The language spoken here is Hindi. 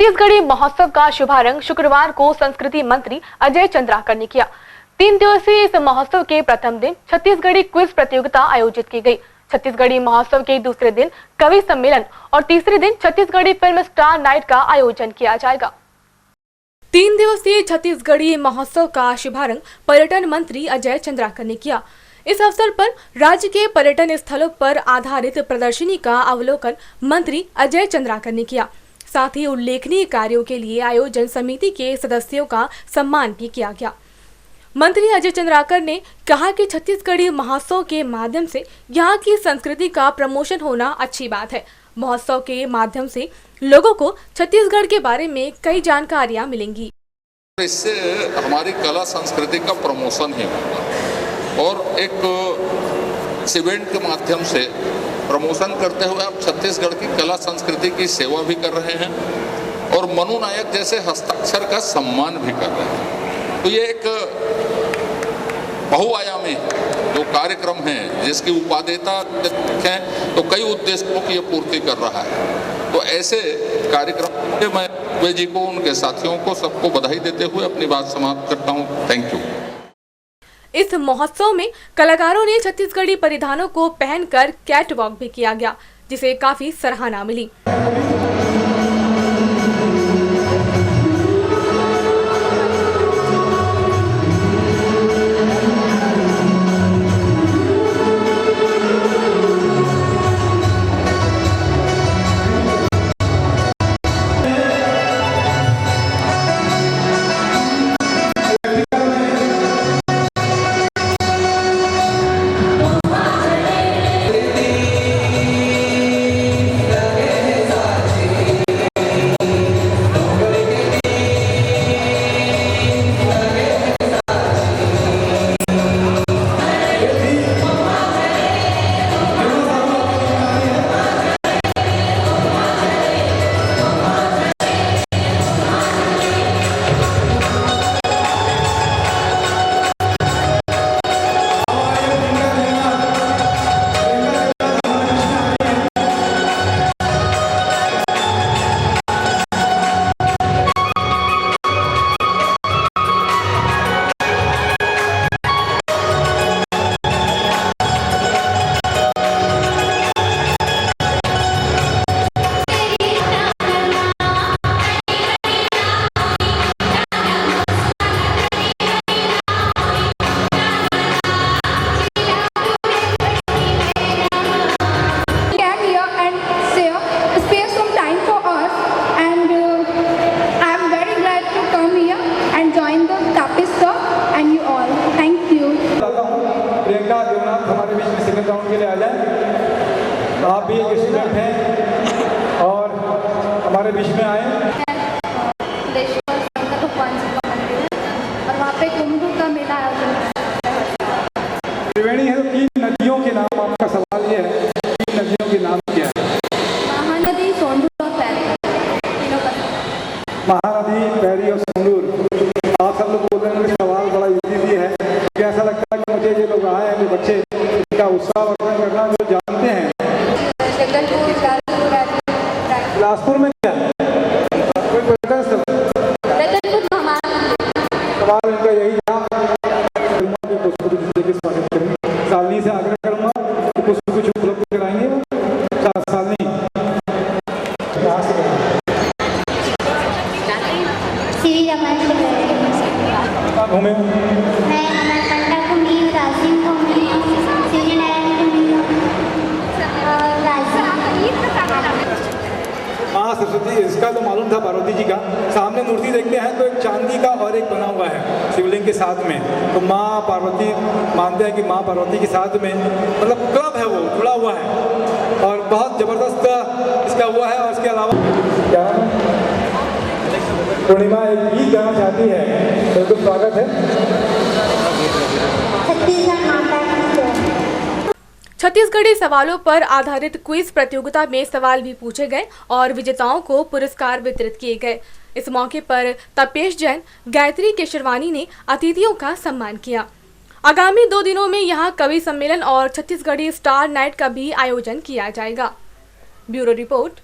छत्तीसगढ़ी महोत्सव का शुभारंभ शुक्रवार को संस्कृति मंत्री अजय चंद्राकर ने किया। 3 दिवसीय इस महोत्सव के प्रथम दिन छत्तीसगढ़ी क्विज प्रतियोगिता आयोजित की गई। छत्तीसगढ़ी महोत्सव के दूसरे दिन कवि सम्मेलन और तीसरे दिन छत्तीसगढ़ी फिल्म स्टार नाइट का आयोजन किया जाएगा। 3 दिवसीय छत्तीसगढ़ी महोत्सव का शुभारंभ पर्यटन मंत्री अजय चंद्राकर ने किया। इस अवसर पर राज्य के पर्यटन स्थलों पर आधारित प्रदर्शनी का अवलोकन मंत्री अजय चंद्राकर ने किया। साथ ही उल्लेखनीय कार्यों के लिए आयोजन समिति के सदस्यों का सम्मान भी किया गया। मंत्री अजय चंद्राकर ने कहा कि छत्तीसगढ़ी महोत्सव के माध्यम से यहाँ की संस्कृति का प्रमोशन होना अच्छी बात है। महोत्सव के माध्यम से लोगों को छत्तीसगढ़ के बारे में कई जानकारियाँ मिलेंगी। इससे हमारी कला संस्कृति का प्रमोशन ही होगा और एक इवेंट के माध्यम से प्रमोशन करते हुए आप छत्तीसगढ़ की कला संस्कृति की सेवा भी कर रहे हैं और मनु नायक जैसे हस्ताक्षर का सम्मान भी कर रहे हैं। तो ये एक बहुआयामी जो कार्यक्रम है जिसकी उपादेयता है तो कई उद्देश्यों की ये पूर्ति कर रहा है। तो ऐसे कार्यक्रम में मैं वे जी को, उनके साथियों को, सबको बधाई देते हुए अपनी बात समाप्त करता हूँ। Thank you. इस महोत्सव में कलाकारों ने छत्तीसगढ़ी परिधानों को पहनकर कैट वॉक भी किया गया, जिसे काफी सराहना मिली। हमारे बीच में सेकंड राउंड के लिए आ जाए। आप भी एक स्टूडेंट हैं और हमारे बीच में आए। भगवान जी का मंदिर है और वहाँ पे कुंभ का मेला आयोजन। त्रिवेणी है तो 3 नदियों के नाम, आपका सवाल ये है 3 नदियों के नाम क्या है? महानदी, सोंडूर और पैरी। महानदी, पैरी और सोंडूर। आप सब लोग बोल रहे हैं सवाल बड़ा इजी है। ऐसा लगता है कि मुझे ये लोग आए हैं बच्चे का उत्साह वर्धन करना जो जानते हैं। बिलासपुर में क्या है? कोई पर्यटन स्थल? सवाल इनका यही था। स्वागत करेंगे। सालनी से आग्रह करूँगा कि कुछ कुछ उपलब्ध कराएंगे। सालनी घूमे सरस्वती, इसका तो मालूम था पार्वती जी का। सामने मूर्ति देखते हैं तो एक चांदी का और एक बना हुआ है शिवलिंग के साथ में। तो माँ पार्वती मानते हैं कि माँ पार्वती के साथ में मतलब क्लब है, वो जुड़ा हुआ है और बहुत ज़बरदस्त इसका हुआ है। और इसके अलावा क्या पूर्णिमा एक गीत गाना चाहती है, बिल्कुल स्वागत है। छत्तीसगढ़ी सवालों पर आधारित क्विज प्रतियोगिता में सवाल भी पूछे गए और विजेताओं को पुरस्कार वितरित किए गए। इस मौके पर तपेश जैन, गायत्री केशरवानी ने अतिथियों का सम्मान किया। आगामी 2 दिनों में यहां कवि सम्मेलन और छत्तीसगढ़ी स्टार नाइट का भी आयोजन किया जाएगा। Bureau report.